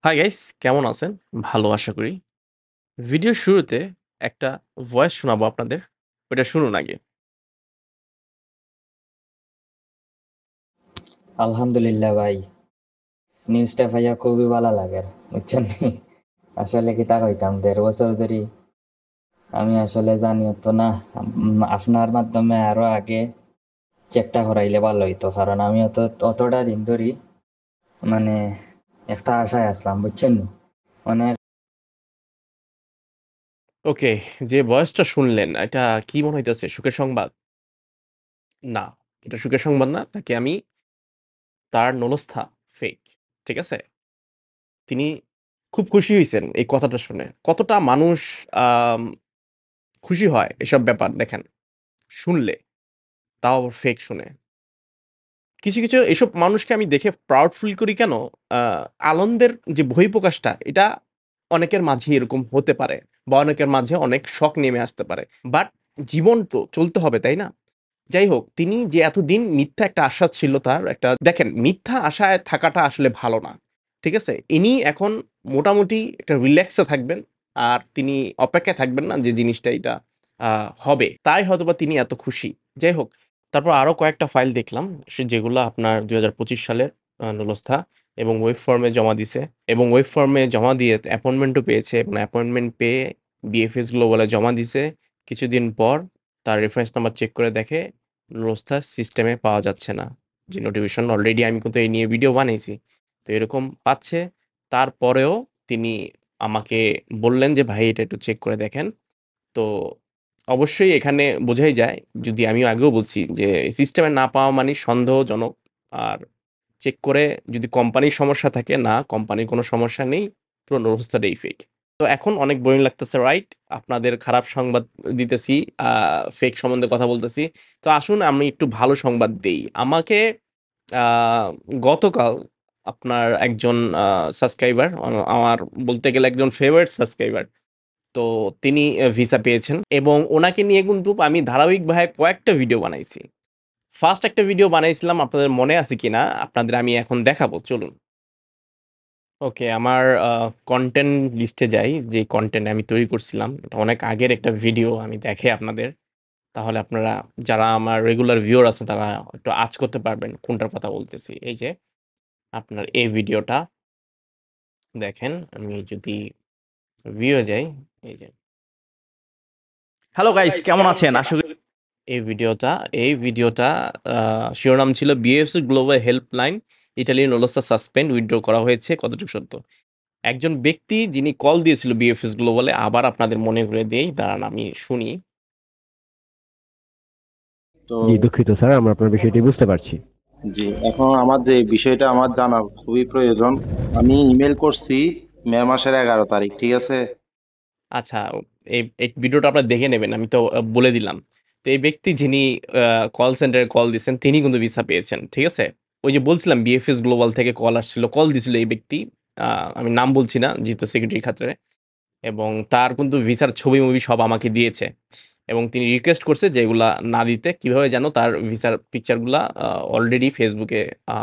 Hi guys, কেমন আছেন? ভালো আশা করি। ভিডিওর শুরুতে একটা ভয়েস শোনাবো আপনাদের। ওইটা শুনুন আগে। আলহামদুলিল্লাহ ভাই, নিউজটা ভাইয়া খুবই ভালো লাগে বুঝছেন নি? আসলে কি তা কইতাম 1.5 বছর ধরে আমি আসলে জানিও তো না। আপনার মাধ্যমে আরো আগে চেকটা করাইলে ভালো হইতো, কারণ আমিও তো অতটা দিন ধরে মানে একটা আশায় আসলাম বুঝছেন নি। অনেক ওকে, যে ভয়েসটা শুনলেন এটা কি মনে হইতেছে? সুখের সংবাদ? না, এটা সুখের সংবাদ না। তাকে আমি তার নলস্থা ফেক। ঠিক আছে? তিনি খুব খুশি হইছেন এই কথাটা শুনে। কতটা মানুষ আম খুশি হয় এসব ব্যাপার দেখেন, শুনলে, তাও আবার ফেক শুনে। কিছু এসব মানুষকে আমি দেখে প্রাউড ফিল করি কেন? আ আনন্দের যে বহিঃপ্রকাশটা এটা অনেকের মাঝে এরকম হতে পারে বা অনেকের মাঝে অনেক শখ নেমে আসতে পারে। বাট জীবন তো চলতে হবে, তাই না? যাই হোক, তিনি যে এতদিন মিথ্যা একটা আশ্বাস ছিল তার একটা দেখেন মিথ্যা আশায় থাকাটা আসলে ভালো না। ঠিক আছে? ইনি এখন মোটামুটি একটা রিল্যাক্স এ থাকবেন। আর তিনি অপেক্ষায় থাকবেন না যে জিনিসটা এটা আ হবে। তাই হয়তোবা তিনি এত খুশি। যাই হোক, তারপর আরো কয়েকটা ফাইল দেখলাম যেগুলা আপনার ২০২৫ সালের নুলস্থা এবং ওয়েব ফর্মে জমা দিছে এবং ওয়েব ফর্মে জমা দিয়ে অ্যাপয়েন্টমেন্টও পেয়েছে এবং অ্যাপয়েন্টমেন্ট পেয়ে বিএফএস গ্লোবালে জমা দিছে। কিছুদিন পর তার রেফারেন্স নাম্বার চেক করে দেখে নুলস্থা সিস্টেমে পাওয়া যাচ্ছে না। যে নোটিফিকেশন অলরেডি আমি কিন্তু এই নিয়ে ভিডিও বানাইছি। তো এরকম পাচ্ছে। তারপরেও তিনি আমাকে বললেন যে, "ভাই এটা একটু চেক করে দেখেন।" তো অবশ্যই এখানে বোঝাই যায়, যদি আমিও আগেও বলছি যে সিস্টেমে না পাওয়া মানেই সন্দেহজনক। আর চেক করে যদি কোম্পানির সমস্যা থাকে, না কোম্পানির কোনো সমস্যা নেই, পুরো ব্যবস্থাটাই ফেক। তো এখন অনেক বোরিং লাগতেছে, রাইট? আপনাদের খারাপ সংবাদ দিতেছি, ফেক সম্বন্ধে কথা বলতেছি। তো আসুন আমি একটু ভালো সংবাদ দেই। আমাকে আ গতকাল আপনার একজন সাবস্ক্রাইবার, আমার বলতে গেলে একজন ফেভারিট সাবস্ক্রাইবার, তো তিনি ভিসা পেয়েছেন এবং উনাকে নিয়ে কিন্তু আমি ধারাবাহিকভাবে কয়েকটা ভিডিও বানাইছি। ফার্স্ট একটা ভিডিও বানাইছিলাম, আপনাদের মনে আছে কিনা আপনাদের আমি এখন দেখাবো, চলুন। ওকে, আমার কনটেন্ট লিস্টে যাই, যে কনটেন্ট আমি তৈরি করছিলাম। এটা অনেক আগের একটা ভিডিও, আমি দেখাই আপনাদের। তাহলে আপনারা যারা আমার রেগুলার ভিউয়ার আছে তারা একটু আঁচ করতে পারবেন কোনটার কথা বলতেছি। এই যে আপনার এই ভিডিওটা দেখেন, আমি যদি ভিউয়ে যাই, এই যে হ্যালো গাইস, কেমন আছেন? আশা করি এই ভিডিওটা এই ভিডিওটা শিরোনাম ছিল বিএফসি গ্লোবাল হেল্পলাইন ইটালিয়ান ওলোসা সাসপেন্ড উইথড্র করা হয়েছে, কতটুকু সত্য? একজন ব্যক্তি যিনি কল দিয়েছিল বিএফএস গ্লোবালে, আবার আপনাদের মনে করে দেই, দাঁড়ান আমি শুনি। তো জি, দুঃখিত স্যার, আমরা আপনার বিষয়টি বুঝতে পারছি। জি, এখন আমার যে বিষয়টা আমার জানা খুবই প্রয়োজন। আমি ইমেল করছি মে মাসের 11 তারিখ, ঠিক আছে? আচ্ছা, এই ভিডিওটা আপনারা দেখে নেবেন, আমি তো বলে দিলাম। তো এই ব্যক্তি যিনি কল সেন্টারে কল দিয়েছেন তিনি কিন্তু ভিসা পেয়েছেন, ঠিক আছে? ওই যে বলছিলাম বিএফএস গ্লোবাল থেকে কল আসছিল, কল দিছিল এই ব্যক্তি। আমি নাম বলছি না যেহেতু সিকিউরিটির খাতিরে। এবং তার কিন্তু ভিসার ছবি-মবি সব আমাকে দিয়েছে। এবং তিনি রিকোয়েস্ট করছে যে এগুলা না দিতে। কিভাবে যেন তার ভিসার পিকচারগুলা অলরেডি ফেসবুকে আ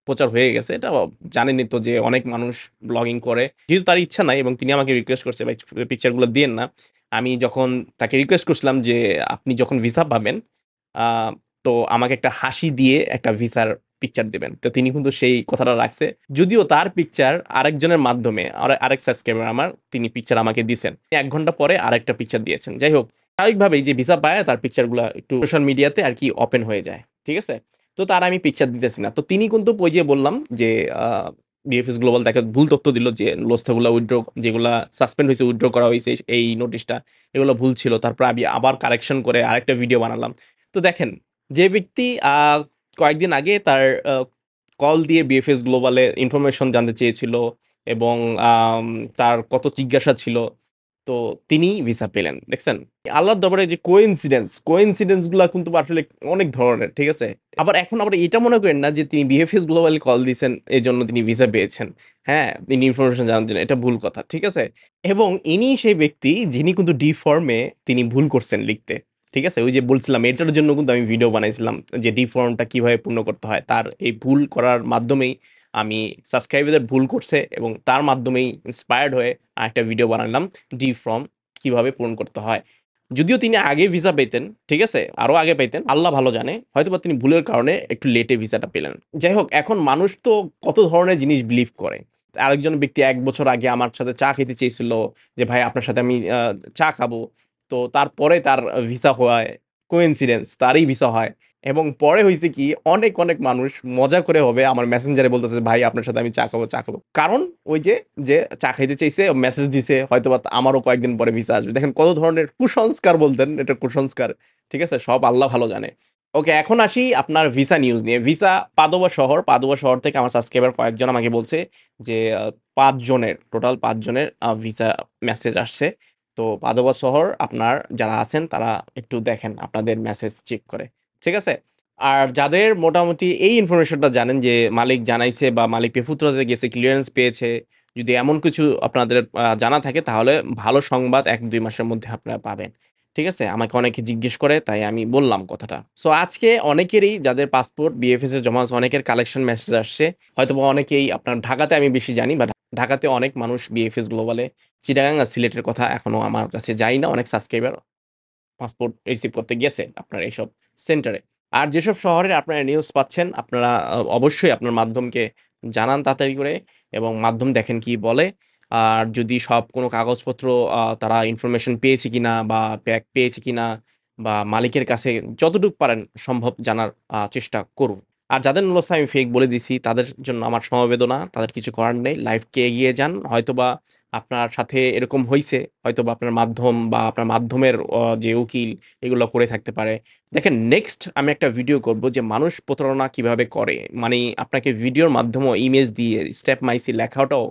প্রচার হয়ে গেছে। এটা জানেনই তো যে অনেক মানুষ ব্লগিং করে। যেহেতু তার ইচ্ছা নাই এবং তিনি আমাকে রিকোয়েস্ট করছে, "ভাই পিকচারগুলো দিয়েন না।" আমি যখন তাকে রিকোয়েস্ট করছিলাম যে, "আপনি যখন ভিসা পাবেন আ তো আমাকে একটা হাসি দিয়ে একটা ভিসার পিকচার দিবেন।" তো তিনি কিন্তু সেই কথাটা রাখছে। যদিও তার পিকচার আরেকজনের মাধ্যমে আরেক সাবস্ক্রাইবার আমার, তিনি পিকচার আমাকে দিছেন। ১ ঘন্টা পরে আরেকটা পিকচার দিয়েছেন। যাই হোক, স্বাভাবিকভাবেই যে ভিসা পায় তার পিকচারগুলা একটু সোশ্যাল মিডিয়াতে আরকি ওপেন হয়ে যায়। ঠিক আছে? তো তার আমি পিকচার দিতেছি না। তো তিনি কিন্তু ওই যে বললাম যে আ বিএফএস গ্লোবাল তাকে ভুল তথ্য দিল যে লোস্থাগুলা উইথড্র, যেগুলা সাসপেন্ড হইছে, উইথড্র করা হইছে এই নোটিশটা, এগুলো ভুল ছিল। তারপর আমি আবার কারেকশন করে আরেকটা ভিডিও বানালাম। তো দেখেন, যে ব্যক্তি কয়েকদিন আগে তার আ কল দিয়ে বিএফএস গ্লোবালে ইনফরমেশন জানতে চেয়েছিল এবং আম তার কত জিজ্ঞাসা ছিল। তো তিনি ভিসা পেলেন। দেখছেন? আল্লাহর দরবারে যে কোইন্সিডেন্স গুলা কিন্তু আসলে অনেক ধরনের। ঠিক আছে? আবার এটা মনে করেন না যে তিনি বিএফএস গ্লোবালে কল দিছেন এজন্য তিনি ভিসা পেয়েছেন। হ্যাঁ? তিনি ইনফরমেশন জানার জন্য। এটা ভুল কথা। ঠিক আছে? এবং ইনি সেই ব্যক্তি যিনি কিন্তু ডি ফর্মে তিনি ভুল করছেন লিখতে। ঠিক আছে? ওই যে বলছিলাম এটার জন্য কিন্তু আমি ভিডিও বানাইছিলাম যে ডি ফর্মটা কিভাবে পূর্ণ করতে হয়। তার এই ভুল করার মাধ্যমেই আমি সাবস্ক্রাইবারদের ভুল করছে এবং তার মাধ্যমেই ইন্সপায়ার্ড হয়ে আরেকটা ভিডিও বানালাম ডি ফর্ম কিভাবে পূরণ করতে হয়। যদিও তিনি আগে ভিসা পেতেন, ঠিক আছে? আরো আগে পেতেন। আল্লাহ ভালো জানে। হয়তোবা তিনি ভুলের কারণে একটু লেটে ভিসাটা পেলেন। যাই হোক, এখন মানুষ তো কত ধরনের জিনিস বিলিভ করে। আরেকজন ব্যক্তি ১ বছর আগে আমার সাথে চা খেতে চেয়েছিল যে, "ভাই আপনার সাথে আমি চা খাবো।" তো তারপরে তার ভিসা হয়, কোইন্সিডেন্স তারই ভিসা হয় এবং পরে হইছে কি অনেক মানুষ মজা করে হবে আমার মেসেঞ্জারে বলতেছে, "ভাই আপনার সাথে আমি চা খাবো, চা খাবো।" কারণ ওই যে চা খাইতে চাইছে, মেসেজ দিছে হয়তোবা আমারও কয়েকদিন পরে ভিসা আসবে। দেখেন কত ধরনের কুসংস্কার বলতেন, এটা কুসংস্কার। ঠিক আছে? সব আল্লাহ ভালো জানে। ওকে, এখন আসি আপনার ভিসা নিউজ নিয়ে। ভিসা পাদোয়া শহর থেকে আমার সাবস্ক্রাইবার কয়েকজন আমাকে বলছে যে ৫ জনের, টোটাল ৫ জনের ভিসা মেসেজ আসছে। তো পাদোয়া শহর আপনার যারা আছেন তারা একটু দেখেন আপনাদের মেসেজ চেক করে। ঠিক আছে? আর যাদের মোটামুটি এই ইনফরমেশনটা জানেন যে মালিক জানাইছে বা মালিক পেফুতরাতে গেছে, ক্লিয়ারেন্স পেয়েছে। যদি এমন কিছু আপনাদের জানা থাকে তাহলে ভালো সংবাদ ১-২ মাসের মধ্যে আপনারা পাবেন। ঠিক আছে? আমাকে অনেকে জিজ্ঞেস করে তাই আমি বললাম কথাটা। সো আজকে অনেকেরই যাদের পাসপোর্ট বিএফএস এ জমা আছে অনেকের কালেকশন মেসেজ আসছে। হয়তোবা অনেকেই আপনার ঢাকাতে আমি বেশি জানি বা ঢাকাতে অনেক মানুষ বিএফএস গ্লোবালে চিটাগাং আর সিলেটের কথা এখনো আমার কাছে যাই না। অনেক সাবস্ক্রাইবার পাসপোর্ট রিসিভ করতে গেছে আপনার এইসব সেন্টারে। আর যেসব শহরে আপনারা নিউজ পাচ্ছেন আপনারা অবশ্যই আপনার মাধ্যমকে জানান তাড়াতাড়ি করে এবং মাধ্যম দেখেন কি বলে। আর যদি সব কোনো কাগজপত্র তারা ইনফরমেশন পেয়েছে কিনা বা পেয়েছে কিনা বা মালিকের কাছে যতটুকু পারেন সম্ভব জানার চেষ্টা করুন। আর যাদের নুলস্থা আমি ফেক বলে দিছি তাদের জন্য আমার সমবেদনা। তাদের কিছু করার নেই। লাইফকে এগিয়ে যান। হয়তোবা আপনার সাথে এরকম হইছে, হয়তোবা আপনার মাধ্যম বা আপনার মাধ্যমের যে উকিল এগুলো করে থাকতে পারে। দেখেন নেক্সট আমি একটা ভিডিও করব যে মানুষ প্রতারণা কিভাবে করে। মানে আপনাকে ভিডিওর মাধ্যমেও ইমেজ দিয়ে স্টেপ মাইসি লেখাটাও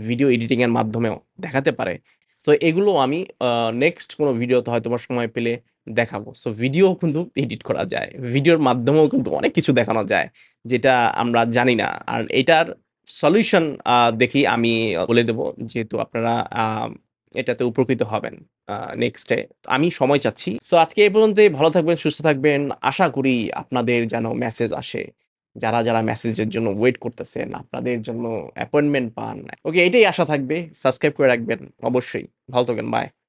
ভিডিও এডিটিং এর মাধ্যমেও দেখাতে পারে। সো এগুলো আমি নেক্সট কোনো ভিডিওতে হয়তোবা সময় পেলে দেখাবো। সো ভিডিও কিন্তু এডিট করা যায়। ভিডিওর মাধ্যমেও কিন্তু অনেক কিছু দেখানো যায় যেটা আমরা জানি না। আর এটার সলিউশন দেখি আমি বলে দেব। যেহেতু আপনারা এটাতে উপকৃত হবেন নেক্সটে। আমি সময় চাচ্ছি। সো আজকে এই পর্যন্তই। ভালো থাকবেন, সুস্থ থাকবেন। আশা করি আপনাদের যেন মেসেজ আসে। যারা মেসেজের জন্য ওয়েট করতেছেন, আপনাদের জন্য অ্যাপয়েন্টমেন্ট পান। ওকে, এটাই আশা থাকবে। সাবস্ক্রাইব করে রাখবেন অবশ্যই। ভালো থাকবেন। বাই।